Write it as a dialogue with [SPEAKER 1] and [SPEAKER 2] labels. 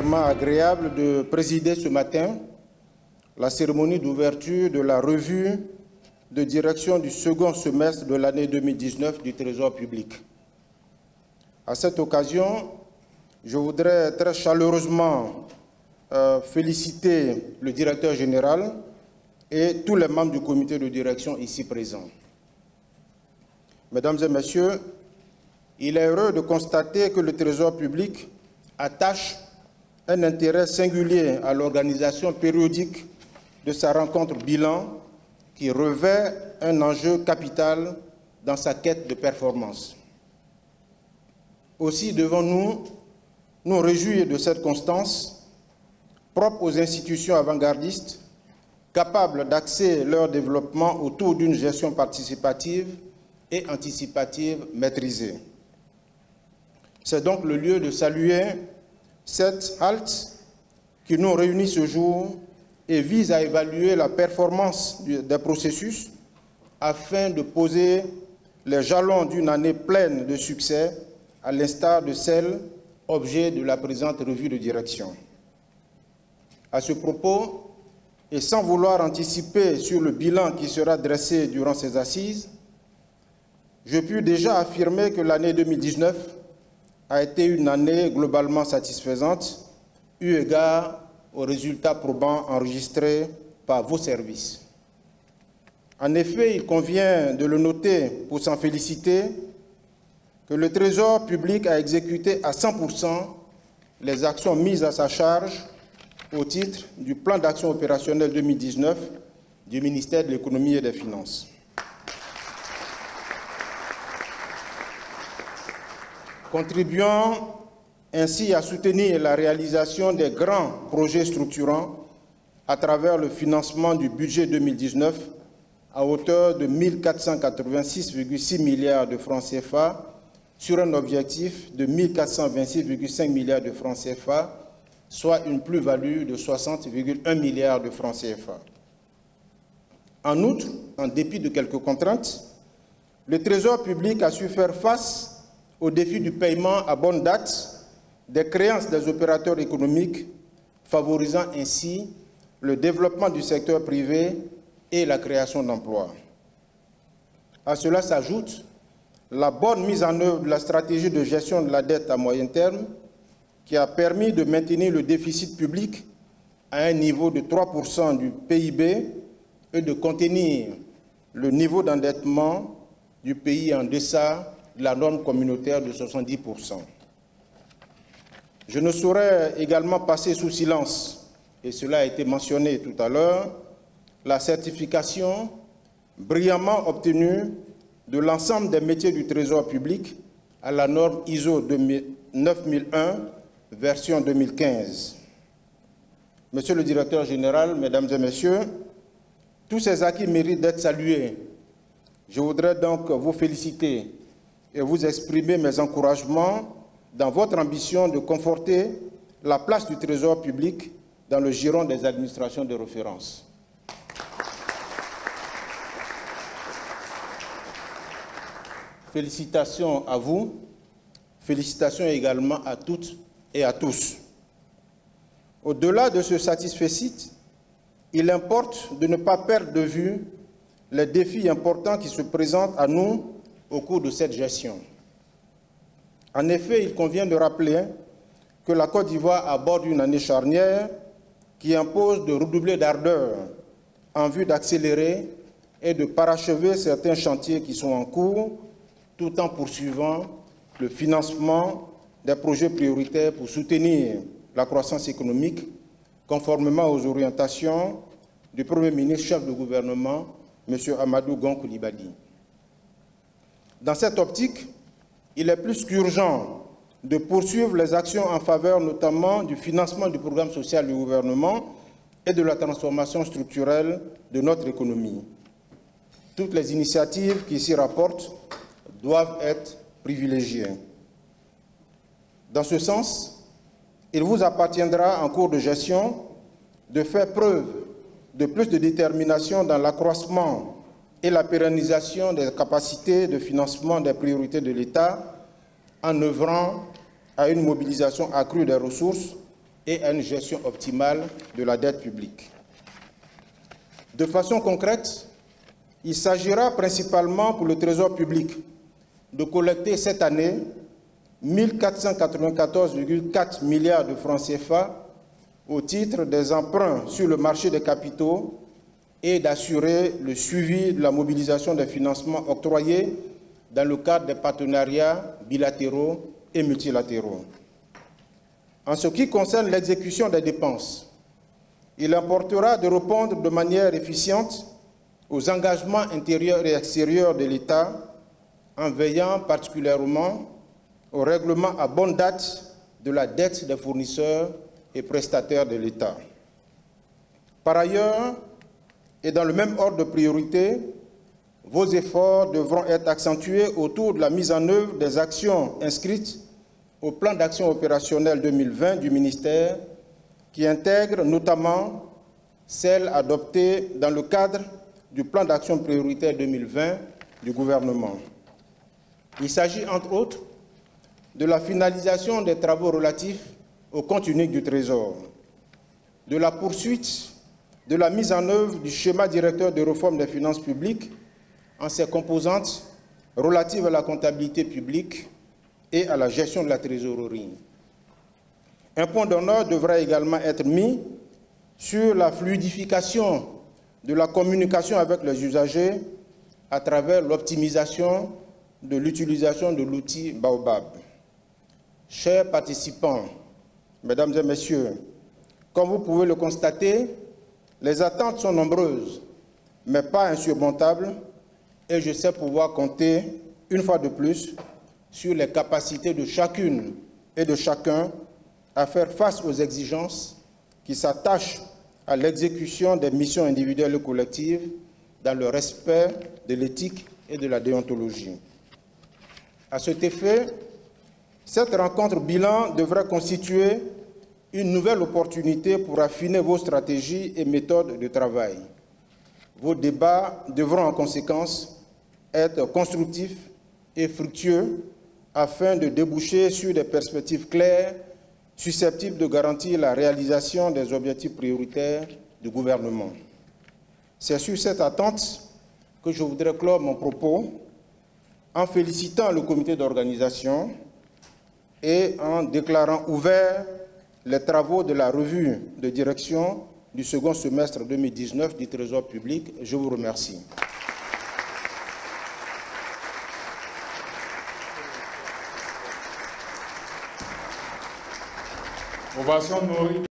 [SPEAKER 1] particulièrement agréable de présider ce matin la cérémonie d'ouverture de la revue de direction du second semestre de l'année 2019 du Trésor public. À cette occasion, je voudrais très chaleureusement féliciter le directeur général et tous les membres du comité de direction ici présents. Mesdames et messieurs, il est heureux de constater que le Trésor public attache un intérêt singulier à l'organisation périodique de sa rencontre bilan qui revêt un enjeu capital dans sa quête de performance. Aussi devons-nous nous réjouir de cette constance propre aux institutions avant-gardistes capables d'axer leur développement autour d'une gestion participative et anticipative maîtrisée. C'est donc le lieu de saluer cette halte qui nous réunit ce jour et vise à évaluer la performance des processus afin de poser les jalons d'une année pleine de succès, à l'instar de celle objet de la présente revue de direction. À ce propos, et sans vouloir anticiper sur le bilan qui sera dressé durant ces assises, je puis déjà affirmer que l'année 2019 a été une année globalement satisfaisante, eu égard aux résultats probants enregistrés par vos services. En effet, il convient de le noter pour s'en féliciter que le Trésor public a exécuté à 100% les actions mises à sa charge au titre du plan d'action opérationnelle 2019 du ministère de l'Économie et des Finances. Contribuant ainsi à soutenir la réalisation des grands projets structurants à travers le financement du budget 2019 à hauteur de 1 486,6 milliards de francs CFA sur un objectif de 1 426,5 milliards de francs CFA, soit une plus-value de 60,1 milliards de francs CFA. En outre, en dépit de quelques contraintes, le Trésor public a su faire face au défi du paiement à bonne date des créances des opérateurs économiques, favorisant ainsi le développement du secteur privé et la création d'emplois. À cela s'ajoute la bonne mise en œuvre de la stratégie de gestion de la dette à moyen terme qui a permis de maintenir le déficit public à un niveau de 3% du PIB et de contenir le niveau d'endettement du pays en deçà de la norme communautaire de 70%. Je ne saurais également passer sous silence, et cela a été mentionné tout à l'heure, la certification brillamment obtenue de l'ensemble des métiers du Trésor public à la norme ISO 9001, version 2015. Monsieur le directeur général, mesdames et messieurs, tous ces acquis méritent d'être salués. Je voudrais donc vous féliciter et vous exprimer mes encouragements dans votre ambition de conforter la place du Trésor public dans le giron des administrations de référence. Félicitations à vous, félicitations également à toutes et à tous. Au-delà de ce satisfecit, il importe de ne pas perdre de vue les défis importants qui se présentent à nous au cours de cette gestion. En effet, il convient de rappeler que la Côte d'Ivoire aborde une année charnière qui impose de redoubler d'ardeur en vue d'accélérer et de parachever certains chantiers qui sont en cours, tout en poursuivant le financement des projets prioritaires pour soutenir la croissance économique, conformément aux orientations du Premier ministre chef de gouvernement, M. Amadou Gon Coulibaly. Dans cette optique, il est plus qu'urgent de poursuivre les actions en faveur notamment du financement du programme social du gouvernement et de la transformation structurelle de notre économie. Toutes les initiatives qui s'y rapportent doivent être privilégiées. Dans ce sens, il vous appartiendra en cours de gestion de faire preuve de plus de détermination dans l'accroissement et la pérennisation des capacités de financement des priorités de l'État en œuvrant à une mobilisation accrue des ressources et à une gestion optimale de la dette publique. De façon concrète, il s'agira principalement pour le Trésor public de collecter cette année 1 494,4 milliards de francs CFA au titre des emprunts sur le marché des capitaux et d'assurer le suivi de la mobilisation des financements octroyés dans le cadre des partenariats bilatéraux et multilatéraux. En ce qui concerne l'exécution des dépenses, il importera de répondre de manière efficiente aux engagements intérieurs et extérieurs de l'État en veillant particulièrement au règlement à bonne date de la dette des fournisseurs et prestataires de l'État. Par ailleurs, et dans le même ordre de priorité, vos efforts devront être accentués autour de la mise en œuvre des actions inscrites au plan d'action opérationnel 2020 du ministère, qui intègre notamment celles adoptées dans le cadre du plan d'action prioritaire 2020 du gouvernement. Il s'agit entre autres de la finalisation des travaux relatifs au compte unique du Trésor, de la poursuite de la mise en œuvre du schéma directeur de réforme des finances publiques en ses composantes relatives à la comptabilité publique et à la gestion de la trésorerie. Un point d'honneur devra également être mis sur la fluidification de la communication avec les usagers à travers l'optimisation de l'utilisation de l'outil Baobab. Chers participants, mesdames et messieurs, comme vous pouvez le constater, les attentes sont nombreuses, mais pas insurmontables, et je sais pouvoir compter, une fois de plus, sur les capacités de chacune et de chacun à faire face aux exigences qui s'attachent à l'exécution des missions individuelles et collectives dans le respect de l'éthique et de la déontologie. À cet effet, cette rencontre bilan devrait constituer une nouvelle opportunité pour affiner vos stratégies et méthodes de travail. Vos débats devront en conséquence être constructifs et fructueux afin de déboucher sur des perspectives claires susceptibles de garantir la réalisation des objectifs prioritaires du gouvernement. C'est sur cette attente que je voudrais clore mon propos en félicitant le comité d'organisation et en déclarant ouverts les travaux de la revue de direction du second semestre 2019 du Trésor public. Je vous remercie.
[SPEAKER 2] Ovation